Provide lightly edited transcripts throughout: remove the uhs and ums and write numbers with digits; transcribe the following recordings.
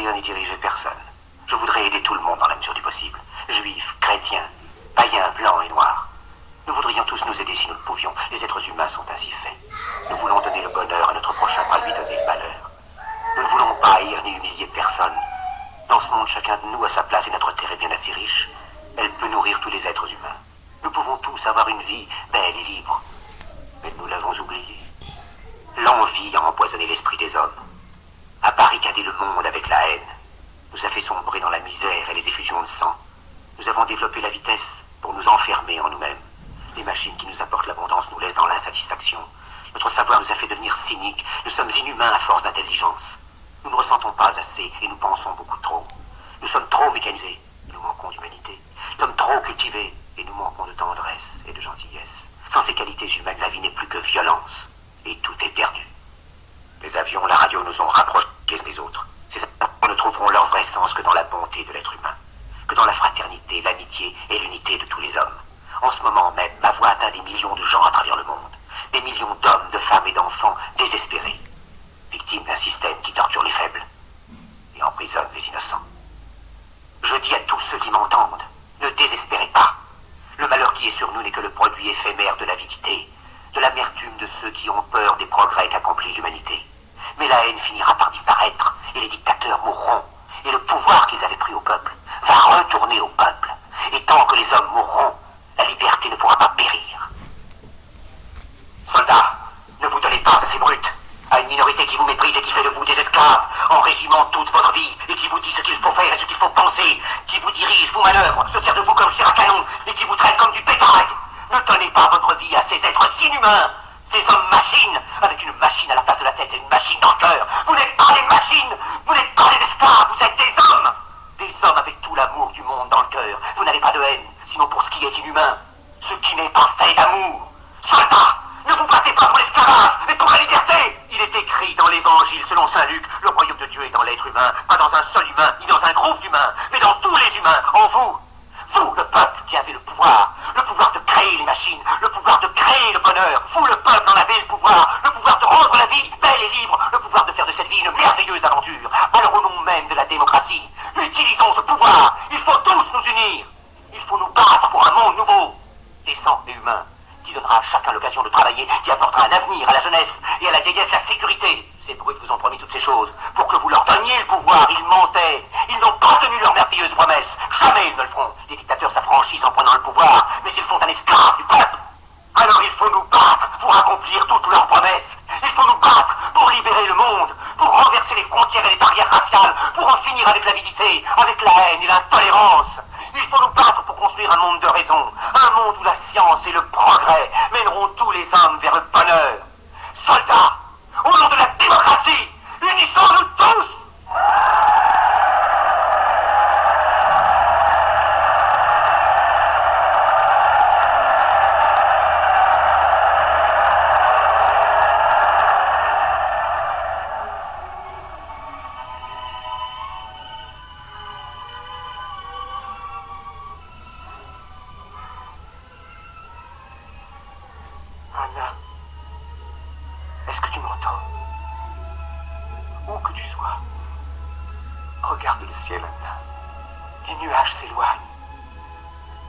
détruire ni diriger personne. Je voudrais aider tout le monde dans la mesure du possible. Juifs, chrétiens, païens, blancs et noirs. Nous voudrions tous nous aider si nous le pouvions. Les êtres humains sont ainsi faits. Nous voulons donner le bonheur à notre prochain, pas lui donner le malheur. Nous ne voulons pas haïr ni humilier personne. Dans ce monde, chacun de nous a sa place et notre terre est bien assez riche. Elle peut nourrir tous les êtres humains. Nous pouvons tous avoir une vie belle et libre. Mais nous l'avons oublié. L'envie a empoisonné l'esprit des hommes, a barricadé le monde avec la haine, nous a fait sombrer dans la misère et les effusions de sang. Nous avons développé la vitesse pour nous enfermer en nous-mêmes. Les machines qui nous apportent l'abondance nous laissent dans l'insatisfaction. Notre savoir nous a fait devenir cyniques. Nous sommes inhumains à force d'intelligence. Nous ne ressentons pas assez et nous pensons beaucoup trop. Nous sommes trop mécanisés et nous manquons d'humanité. Nous sommes trop cultivés et nous manquons de tendresse et de gentillesse. Sans ces qualités humaines, la vie n'est plus que violence. Et tout est perdu. Les avions, la radio nous ont rapprochés des autres. Ces avions ne trouveront leur vrai sens que dans la bonté de l'être humain, que dans la fraternité, l'amitié et l'unité de tous les hommes. En ce moment même, ma voix atteint des millions de gens à travers le monde. Des millions d'hommes, de femmes et d'enfants désespérés, victimes d'un système qui torture les faibles et emprisonne les innocents. Je dis à tous ceux qui m'entendent, ne désespérez pas. Le malheur qui est sur nous n'est que le produit éphémère de l'avidité, de l'amertume de ceux qui ont peur des progrès qu'accomplit l'humanité. Mais la haine finira par disparaître, et les dictateurs mourront, et le pouvoir qu'ils avaient pris au peuple va retourner au peuple. Et tant que les hommes mourront, la liberté ne pourra pas périr. Soldats, ne vous donnez pas à ces brutes, à une minorité qui vous méprise et qui fait de vous des esclaves, en régiment toute votre vie, et qui vous dit ce qu'il faut faire et ce qu'il faut penser, qui vous dirige, vous manœuvre, se sert de vous comme chair à canon, et qui vous traite comme du bétail. Ne donnez pas votre vie à ces êtres inhumains, ces hommes-machines, avec une machine à la place de la tête et une machine dans le cœur. Vous n'êtes pas des machines, vous n'êtes pas des esclaves, vous êtes des hommes. Des hommes avec tout l'amour du monde dans le cœur. Vous n'avez pas de haine, sinon pour ce qui est inhumain, ce qui n'est pas fait d'amour. Soldats, ne vous battez pas pour l'esclavage, mais pour la liberté. Il est écrit dans l'évangile selon saint Luc, le royaume de Dieu est dans l'être humain, pas dans un seul humain, ni dans un groupe d'humains, mais dans tous les humains, en vous. Vous, le peuple qui avez le pouvoir de créer les machines, le pouvoir de créer le bonheur. Vous, le peuple, en avez le pouvoir de rendre la vie belle et libre, le pouvoir de faire de cette vie une merveilleuse aventure. Alors au nom même de la démocratie, utilisons ce pouvoir. Il faut tous nous unir. Il faut nous battre pour un monde nouveau, décent et humain, qui donnera à chacun l'occasion de travailler, qui apportera un avenir à la jeunesse et à la vieillesse la sécurité. Ces brutes vous ont promis toutes ces choses pour que vous leur donniez le pouvoir. Ils mentaient. Ils n'ont pas tenu leurs merveilleuses promesses. Jamais ils ne le feront. Les dictateurs s'affranchissent en prenant le pouvoir, mais ils font un esclave du peuple. Alors il faut nous battre pour accomplir toutes leurs promesses. Il faut nous battre pour libérer le monde, pour renverser les frontières et les barrières raciales, pour en finir avec l'avidité, avec la haine et l'intolérance. Il faut nous battre pour construire un monde de raison, un monde où la science et le progrès mèneront tous les hommes vers le bonheur. Soldats, au nom de la démocratie, unissons-nous tous! Anna, est-ce que tu m'entends? Où que tu sois, regarde le ciel, Anna. Les nuages s'éloignent.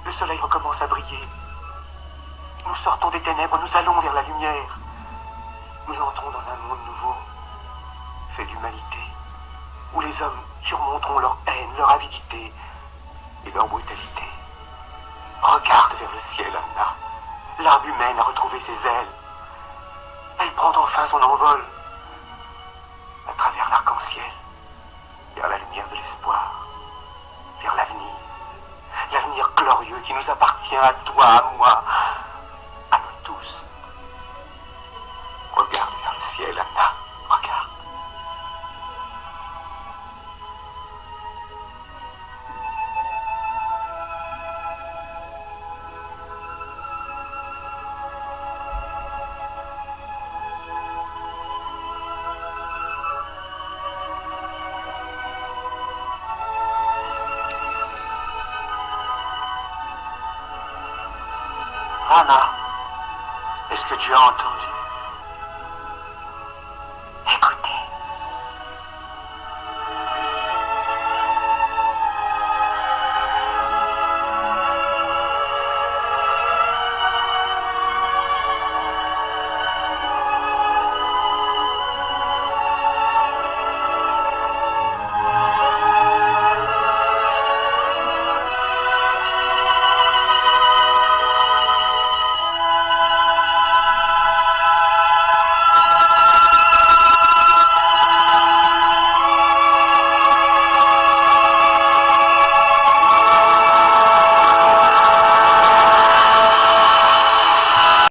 Le soleil recommence à briller. Nous sortons des ténèbres, nous allons vers la lumière. Nous entrons dans un monde nouveau, fait d'humanité, où les hommes surmonteront leur haine, leur avidité et leur brutalité. Regarde vers le ciel, Anna. L'âme humaine a retrouvé ses ailes. Elle prend enfin son envol à travers l'arc-en-ciel, vers la lumière de l'espoir, vers l'avenir. L'avenir glorieux qui nous appartient à toi, à moi, à nous tous. Regarde vers le ciel, Anna. Regarde. Anna, est-ce que tu as entendu?